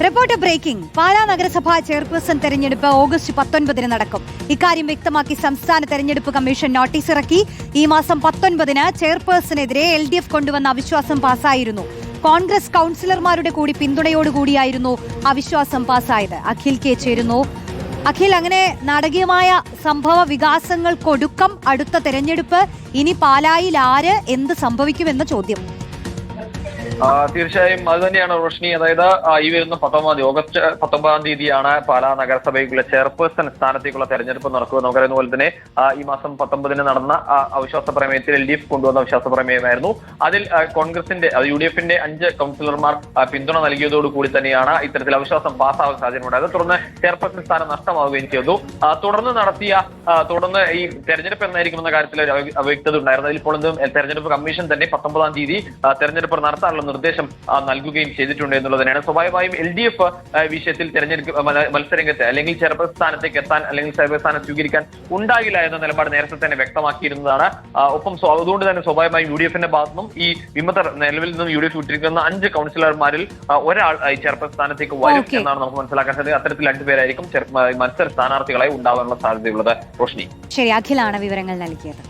Report breaking. Pala നഗരസഭാ chairperson തെരഞ്ഞെടുപ്പ് August 19 നടക്കും. ഇക്കാര്യം വ്യക്തമാക്കി സംസ്ഥാന തെരഞ്ഞെടുപ്പ് കമ്മീഷൻ നോട്ടീസ് ഇറക്കി. ഈ മാസം 19 ചെയർപേഴ്സണെതിരെ LDF കൊണ്ടുവന്ന അവിശ്വാസം പാസായിരുന്നു. കോൺഗ്രസ് കൌൺസിലർമാരുടെ കൂടി പിന്തുണയോടുകൂടിയായിരുന്നു അവിശ്വാസം പാസായത്. അഖിൽ കെ ചേരുന്നു. അഖിൽ, അങ്ങനെ നാടകീയമായ സംഭവ വികാസങ്ങൾക്കൊടുക്കം അടുത്ത തെരഞ്ഞെടുപ്പ്. ഇനി പാലായിൽ ആര് എന്ത് സംഭവിക്കുമെന്ന ചോദ്യം. തീർച്ചയായും അത് തന്നെയാണ് റോഷ്നി. അതായത് ഈ വരുന്ന ഓഗസ്റ്റ് 19 പാലാ നഗരസഭയ്ക്കുള്ള ചെയർപേഴ്സൺ സ്ഥാനത്തേക്കുള്ള തെരഞ്ഞെടുപ്പ് നടക്കുക. നമുക്കറിയുന്ന പോലെ തന്നെ ഈ മാസം 19 നടന്ന അവിശ്വാസ പ്രമേയത്തിൽ LDF കൊണ്ടുവന്ന അവിശ്വാസ പ്രമേയമായിരുന്നു. അതിൽ കോൺഗ്രസിന്റെ UDF-ന്റെ 5 കൗൺസിലർമാർ പിന്തുണ നൽകിയതോടുകൂടി തന്നെയാണ് ഇത്തരത്തിൽ അവിശ്വാസം പാസ്സാവാൻ സാധ്യതയുണ്ടായത്. തുടർന്ന് ചെയർപേഴ്സൺ സ്ഥാനം നഷ്ടമാവുകയും ചെയ്തു. തുടർന്ന് ഈ തെരഞ്ഞെടുപ്പ് എന്നായിരിക്കുമെന്ന കാര്യത്തിൽ ഒരു അവ്യക്തത ഉണ്ടായിരുന്നു. അതിൽ ഇപ്പോൾ തെരഞ്ഞെടുപ്പ് കമ്മീഷൻ തന്നെ 19 തെരഞ്ഞെടുപ്പ് നടത്താനുള്ള നിർദ്ദേശം നൽകുകയും ചെയ്തിട്ടുണ്ട് എന്നുള്ളത് തന്നെയാണ്. സ്വാഭാവികമായും LDF വിഷയത്തിൽ തെരഞ്ഞെടുപ്പ് മത്സരരംഗത്ത് അല്ലെങ്കിൽ ചെയർപേഴ്സൺ സ്ഥാനത്തേക്ക് എത്താൻ അല്ലെങ്കിൽ ചെയർപേഴ്സൺ സ്ഥാനം സ്വീകരിക്കാൻ ഉണ്ടാകില്ല എന്ന നിലപാട് നേരത്തെ തന്നെ വ്യക്തമാക്കിയിരുന്നതാണ്. ഒപ്പം അതുകൊണ്ട് തന്നെ സ്വാഭാവികമായും UDF-ന്റെ ഭാഗത്തുനിന്നും ഈ വിമതർ നിലവിൽ നിന്നും UDF വിട്ടിരിക്കുന്ന 5 കൗൺസിലർമാരിൽ ഒരാൾ ചെയർപേഴ്സൺ സ്ഥാനത്തേക്ക് വരും എന്നാണ് നമുക്ക് മനസ്സിലാക്കാൻ സാധിക്കുന്നത്. അത്തരത്തിൽ 2 പേരായിരിക്കും മത്സര സ്ഥാനാർത്ഥികളായി ഉണ്ടാവാനുള്ള സാധ്യതയുള്ളത്. റോഷ്നി, ശരി, അഖിലാണ് വിവരങ്ങൾ നൽകിയത്.